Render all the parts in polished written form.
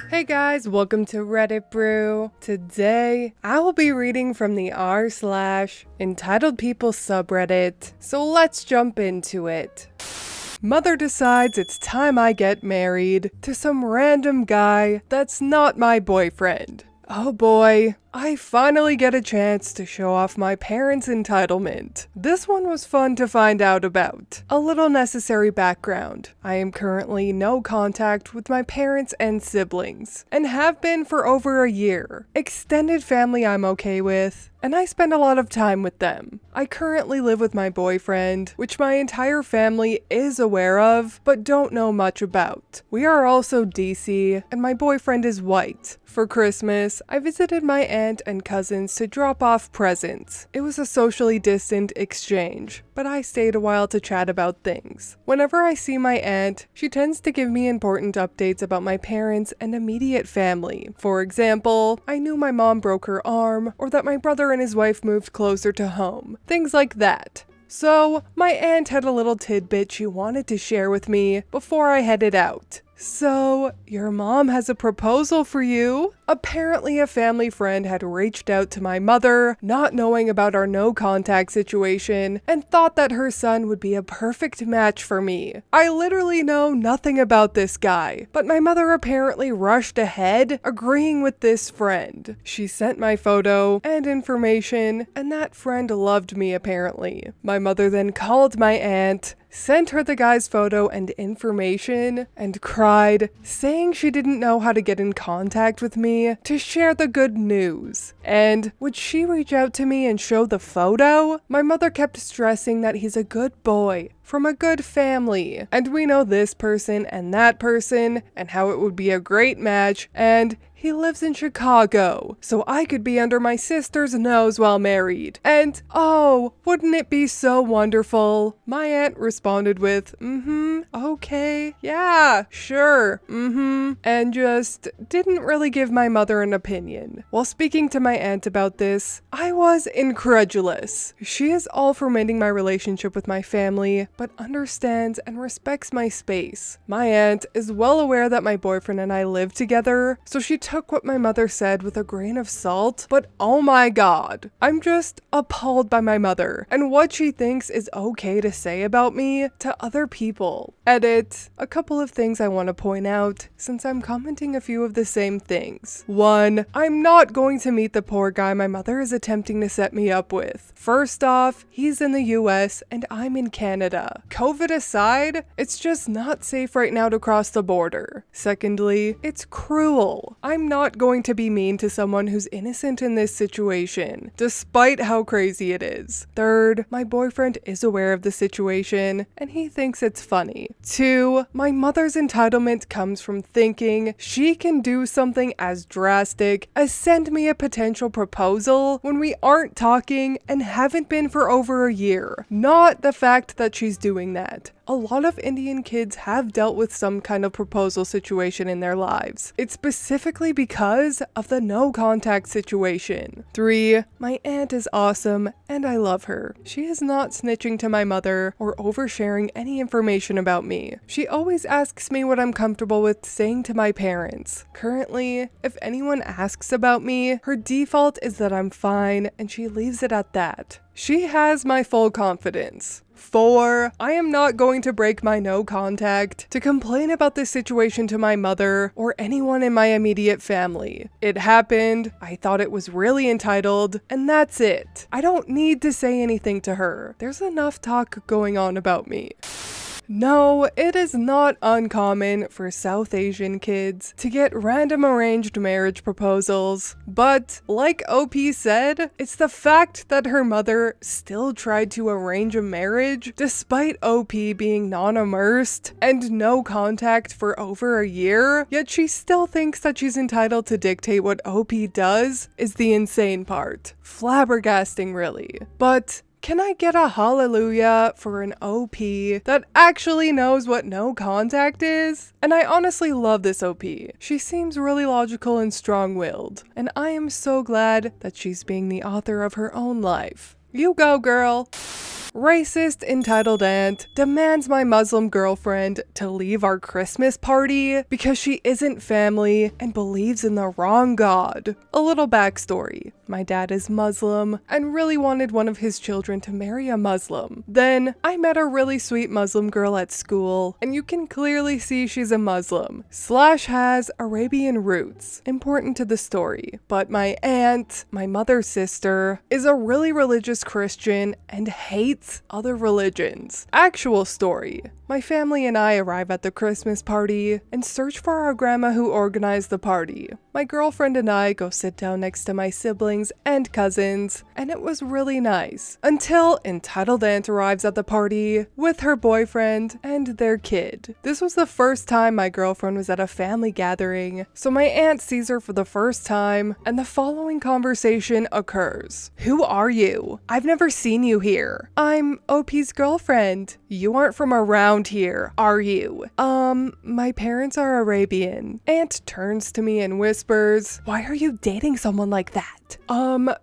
Hey guys, welcome to Reddit Brew. Today, I will be reading from the r/EntitledPeople subreddit, so let's jump into it. Mother decides it's time I get married to some random guy that's not my boyfriend. Oh boy, I finally get a chance to show off my parents' entitlement. This one was fun to find out about. A little necessary background. I am currently no contact with my parents and siblings, and have been for over a year. Extended family I'm okay with, and I spend a lot of time with them. I currently live with my boyfriend, which my entire family is aware of, but don't know much about. We are also DC, and my boyfriend is white. For Christmas, I visited my aunt and cousins to drop off presents. It was a socially distant exchange, but I stayed a while to chat about things. Whenever I see my aunt, she tends to give me important updates about my parents and immediate family. For example, I knew my mom broke her arm, or that my brother and his wife moved closer to home. Things like that. So, my aunt had a little tidbit she wanted to share with me before I headed out. So, your mom has a proposal for you? Apparently a family friend had reached out to my mother, not knowing about our no contact situation, and thought that her son would be a perfect match for me. I literally know nothing about this guy, but my mother apparently rushed ahead, agreeing with this friend. She sent my photo and information, and that friend loved me apparently. My mother then called my aunt, sent her the guy's photo and information, and cried, saying she didn't know how to get in contact with me to share the good news. And would she reach out to me and show the photo? My mother kept stressing that he's a good boy, from a good family, and we know this person and that person, and how it would be a great match, and he lives in Chicago, so I could be under my sister's nose while married. And, oh, wouldn't it be so wonderful? My aunt responded with, okay, yeah, sure, and just didn't really give my mother an opinion. While speaking to my aunt about this, I was incredulous. She is all for mending my relationship with my family, but understands and respects my space. My aunt is well aware that my boyfriend and I live together, so she took what my mother said with a grain of salt, but oh my god, I'm just appalled by my mother and what she thinks is okay to say about me to other people. Edit. A couple of things I want to point out, since I'm commenting a few of the same things. 1. I'm not going to meet the poor guy my mother is attempting to set me up with. First off, he's in the US and I'm in Canada. COVID aside, it's just not safe right now to cross the border. Secondly, it's cruel. I'm not going to be mean to someone who's innocent in this situation, despite how crazy it is. Third, my boyfriend is aware of the situation, and he thinks it's funny. 2, my mother's entitlement comes from thinking she can do something as drastic as send me a potential proposal when we aren't talking and haven't been for over a year. Not the fact that she's doing that. A lot of Indian kids have dealt with some kind of proposal situation in their lives. It's specifically because of the no contact situation. 3, my aunt is awesome and I love her. She is not snitching to my mother or oversharing any information about me. She always asks me what I'm comfortable with saying to my parents. Currently, if anyone asks about me, her default is that I'm fine and she leaves it at that. She has my full confidence. 4, I am not going to break my no contact to complain about this situation to my mother or anyone in my immediate family. It happened, I thought it was really entitled, and that's it. I don't need to say anything to her. There's enough talk going on about me. No, it is not uncommon for South Asian kids to get random arranged marriage proposals, but like OP said, it's the fact that her mother still tried to arrange a marriage despite OP being non-immersed and no contact for over a year, yet she still thinks that she's entitled to dictate what OP does is the insane part. Flabbergasting, really. But can I get a hallelujah for an OP that actually knows what no contact is? And I honestly love this OP. She seems really logical and strong-willed, and I am so glad that she's being the author of her own life. You go, girl! Racist entitled aunt demands my Muslim girlfriend to leave our Christmas party because she isn't family and believes in the wrong God. A little backstory. My dad is Muslim and really wanted one of his children to marry a Muslim. Then I met a really sweet Muslim girl at school, and you can clearly see she's a Muslim / has Arabian roots. Important to the story. But my aunt, my mother's sister, is a really religious Christian and hates other religions. Actual story. My family and I arrive at the Christmas party and search for our grandma who organized the party. My girlfriend and I go sit down next to my siblings and cousins, and it was really nice. Until entitled aunt arrives at the party with her boyfriend and their kid. This was the first time my girlfriend was at a family gathering, so my aunt sees her for the first time, and the following conversation occurs. Who are you? I've never seen you here. I'm OP's girlfriend. You aren't from around here, are you? My parents are Arabian. Aunt turns to me and whispers, why are you dating someone like that?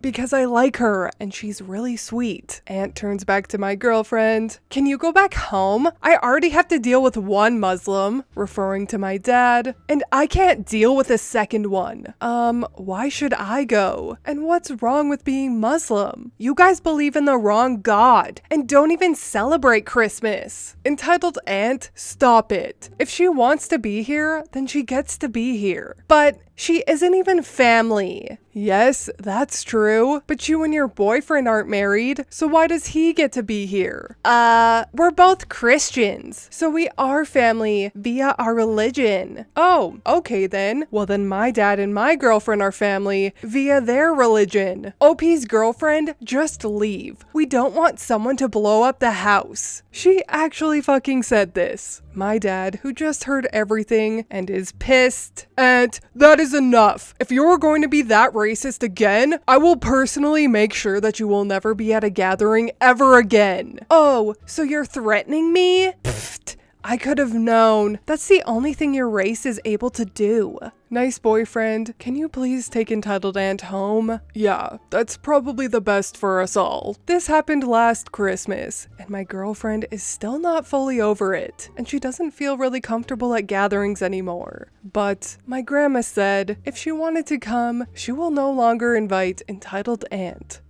Because I like her and she's really sweet. Aunt turns back to my girlfriend. Can you go back home? I already have to deal with one Muslim, referring to my dad, and I can't deal with a second one. Why should I go? And what's wrong with being Muslim? You guys believe in the wrong God and don't even celebrate Christmas. Entitled aunt, stop it. If she wants to be here, then she gets to be here. But she isn't even family. Yes, that's true, but you and your boyfriend aren't married, so why does he get to be here? We're both Christians, so we are family via our religion. Oh, okay then. Well then my dad and my girlfriend are family via their religion. OP's girlfriend, just leave. We don't want someone to blow up the house. She actually fucking said this. My dad, who just heard everything and is pissed. And that is enough. If you're going to be that racist again, I will personally make sure that you will never be at a gathering ever again. Oh, so you're threatening me? Pfft. I could have known. That's the only thing your race is able to do. Nice boyfriend, can you please take entitled aunt home? Yeah, that's probably the best for us all. This happened last Christmas, and my girlfriend is still not fully over it, and she doesn't feel really comfortable at gatherings anymore. But my grandma said if she wanted to come, she will no longer invite entitled aunt.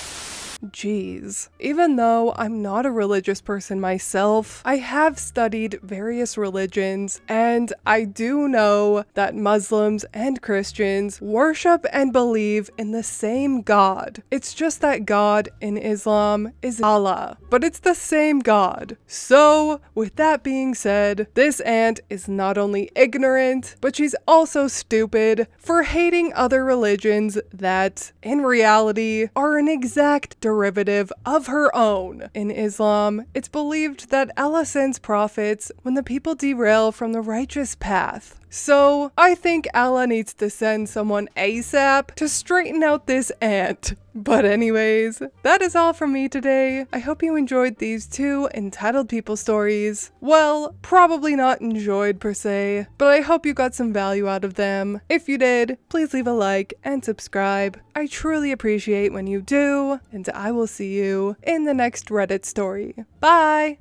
Jeez. Even though I'm not a religious person myself, I have studied various religions, and I do know that Muslims and Christians worship and believe in the same God. It's just that God in Islam is Allah, but it's the same God. So, with that being said, this aunt is not only ignorant, but she's also stupid for hating other religions that, in reality, are an exact derivative of her own. In Islam, it's believed that Allah sends prophets when the people derail from the righteous path. So, I think Allah needs to send someone ASAP to straighten out this aunt. But anyways, that is all from me today. I hope you enjoyed these two entitled people stories. Well, probably not enjoyed per se, but I hope you got some value out of them. If you did, please leave a like and subscribe. I truly appreciate when you do, and I will see you in the next Reddit story. Bye!